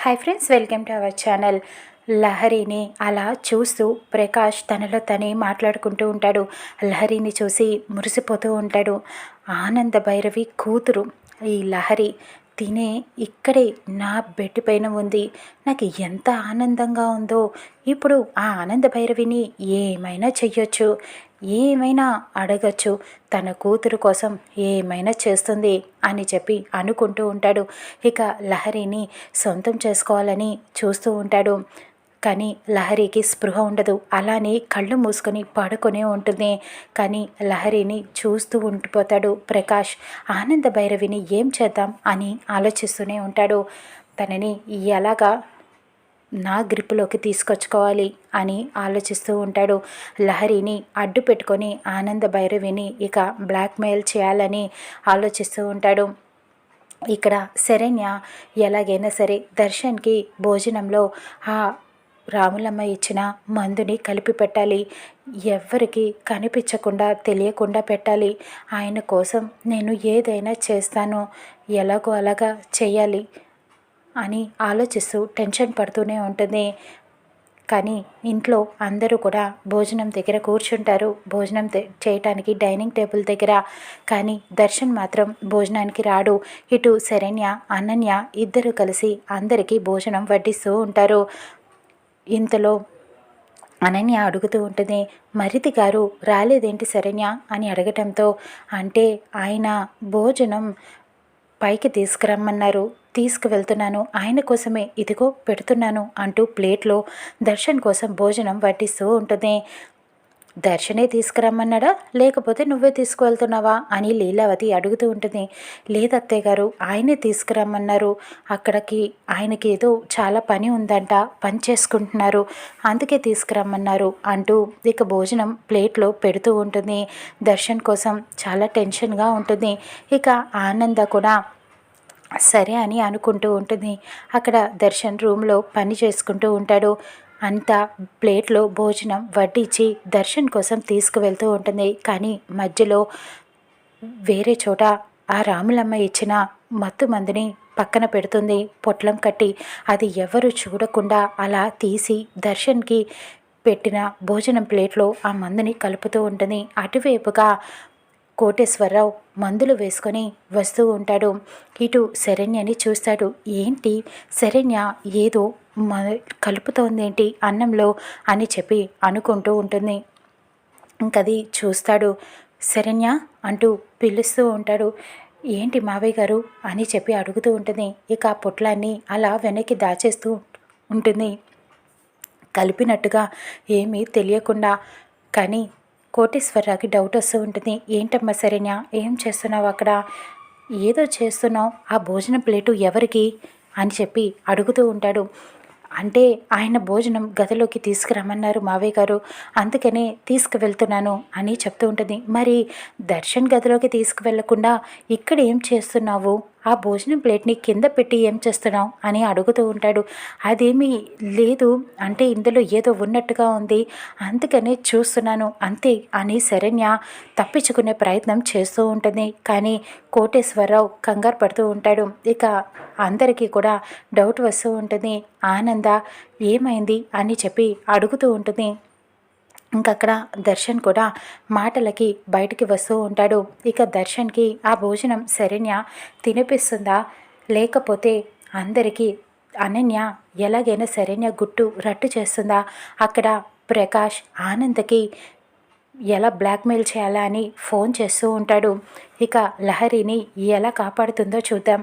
Hi friends, welcome to our channel. లహరిని అలా చూస్తూ ప్రకాష్ తనలో తనే మాట్లాడుకుంటూ ఉంటాడు. లహరిని చూసి మురిసిపోతూ ఉంటాడు. ఆనంద భైరవి కూతురు ఈ లహరి తినే ఇక్కడే నా బెడ్ పైన ఉంది. నాకు ఎంత ఆనందంగా ఉందో. ఇప్పుడు ఆ ఆనంద భైరవిని ఏమైనా చెయ్యొచ్చు, ఏమైనా అడగచ్చు, తన కూతురు కోసం ఏమైనా చేస్తుంది అని చెప్పి అనుకుంటూ ఉంటాడు. ఇక లహరిని సొంతం చేసుకోవాలని చూస్తూ ఉంటాడు. కానీ లహరికి స్పృహ ఉండదు. అలానే కళ్ళు మూసుకొని పడుకొని ఉంటుంది. కానీ లహరిని చూస్తూ ఉండిపోతాడు ప్రకాష్. ఆనంద భైరవిని ఏం చేద్దాం అని ఆలోచిస్తూనే ఉంటాడు. తనని ఎలాగా నా గ్రిప్పులోకి తీసుకొచ్చుకోవాలి అని ఆలోచిస్తూ ఉంటాడు. లహరిని అడ్డు పెట్టుకొని ఆనంద భైరవిని ఇక బ్లాక్మెయిల్ చేయాలని ఆలోచిస్తూ ఉంటాడు. ఇక్కడ శరణ్య ఎలాగైనా సరే దర్శన్కి భోజనంలో ఆ రాములమ్మ ఇచ్చిన మందుని కలిపి పెట్టాలి. ఎవ్వరికి కనిపించకుండా తెలియకుండా పెట్టాలి. ఆయన కోసం నేను ఏదైనా చేస్తాను, ఎలాగో అలాగా చేయాలి అని ఆలోచిస్తూ టెన్షన్ పడుతూనే ఉంటుంది. కానీ ఇంట్లో అందరూ కూడా భోజనం దగ్గర కూర్చుంటారు, భోజనం చేయటానికి డైనింగ్ టేబుల్ దగ్గర. కానీ దర్శన్ మాత్రం భోజనానికి రాడు. ఇటు శరణ్య, అనన్య ఇద్దరు కలిసి అందరికీ భోజనం వడ్డిస్తూ ఉంటారు. ఇంతలో అనన్య అడుగుతూ ఉంటుంది, మరిది గారు రాలేదేంటి శరణ్య అని అడగటంతో, అంటే ఆయన భోజనం పైకి తీసుకురమ్మన్నారు, తీసుకువెళ్తున్నాను, ఆయన కోసమే ఇదిగో పెడుతున్నాను అంటూ ప్లేట్లో దర్శన్ కోసం భోజనం వడ్డిస్తూ ఉంటుంది. దర్శనే తీసుకురమ్మన్నాడా, లేకపోతే నువ్వే తీసుకువెళ్తున్నావా అని లీలావతి అడుగుతూ ఉంటుంది. లేదత్తయ్య గారు, ఆయనే తీసుకురమ్మన్నారు, అక్కడికి ఆయనకి ఏదో చాలా పని ఉందంట, పని చేసుకుంటున్నారు, అందుకే తీసుకురమ్మన్నారు అంటూ ఇక భోజనం ప్లేట్లో పెడుతూ ఉంటుంది. దర్శన్ కోసం చాలా టెన్షన్గా ఉంటుంది. ఇక ఆనంద కూడా సరే అని అనుకుంటూ ఉంటుంది. అక్కడ దర్శన్ రూమ్లో పని చేసుకుంటూ ఉంటాడు. అంతా ప్లేట్లో భోజనం వడ్డించి దర్శన్ కోసం తీసుకువెళ్తూ ఉంటుంది. కానీ మధ్యలో వేరే చోట ఆ రాములమ్మ ఇచ్చిన మత్తు మందుని పక్కన పెడుతుంది పొట్లం కట్టి. అది ఎవరు చూడకుండా అలా తీసి దర్శన్కి పెట్టిన భోజనం ప్లేట్లో ఆ మందుని కలుపుతూ ఉంటుంది. అటువైపుగా కోటేశ్వరరావు మందులు వేసుకొని వస్తూ ఉంటాడు. ఇటు శరణ్యని చూస్తాడు. ఏంటి శరణ్య ఏదో కలుపుతోందేంటి అన్నంలో అని చెప్పి అనుకుంటూ ఉంటుంది. ఇంకది చూస్తాడు. శరణ్య అంటూ పిలుస్తూ ఉంటాడు. ఏంటి మావయ్య గారు అని చెప్పి అడుగుతూ ఉంటుంది. ఇక ఆ పొట్లాన్ని అలా వెనక్కి దాచేస్తూ ఉంటుంది, కలిపినట్టుగా ఏమీ తెలియకుండా. కానీ కోటేశ్వరరావుకి డౌట్ వస్తూ ఉంటుంది. ఏంటమ్మా శరణ్య, ఏం చేస్తున్నావు అక్కడ, ఏదో చేస్తున్నావు, ఆ భోజనం ప్లేటు ఎవరికి అని చెప్పి అడుగుతూ ఉంటాడు. అంటే ఆయన భోజనం గదిలోకి తీసుకురమ్మన్నారు మావయ్య గారు, అందుకనే తీసుకువెళ్తున్నాను అని చెప్తూ ఉంటుంది. మరి దర్శన్ గదిలోకి తీసుకువెళ్లకుండా ఇక్కడ ఏం చేస్తున్నావు, ఆ భోజనం ప్లేట్ని కింద పెట్టి ఏం చేస్తున్నావు అని అడుగుతూ ఉంటాడు. అదేమీ లేదు, అంటే ఇందులో ఏదో ఉన్నట్టుగా ఉంది, అందుకనే చూస్తున్నాను అంతే అని శరణ్య తప్పించుకునే ప్రయత్నం చేస్తూ ఉంటుంది. కానీ కోటేశ్వరరావు కంగారు పడుతూ ఉంటాడు. ఇక అందరికీ కూడా డౌట్ వస్తూ ఉంటుంది. ఆనంద ఏమైంది అని చెప్పి అడుగుతూ ఉంటుంది. ఇంకక్కడ దర్శన్ కూడా మాటలకి బయటికి వస్తూ ఉంటాడు. ఇక దర్శన్కి ఆ భోజనం శరణ్య తినిపిస్తుందా, లేకపోతే అందరికీ అనన్య ఎలాగైనా శరణ్య గుట్టు రట్టు చేస్తుందా, అక్కడ ప్రకాష్ ఆనందకి ఎలా బ్లాక్మెయిల్ చేయాలా అని ఫోన్ చేస్తూ ఉంటాడు. ఇక లహరిని ఎలా కాపాడుతుందో చూద్దాం.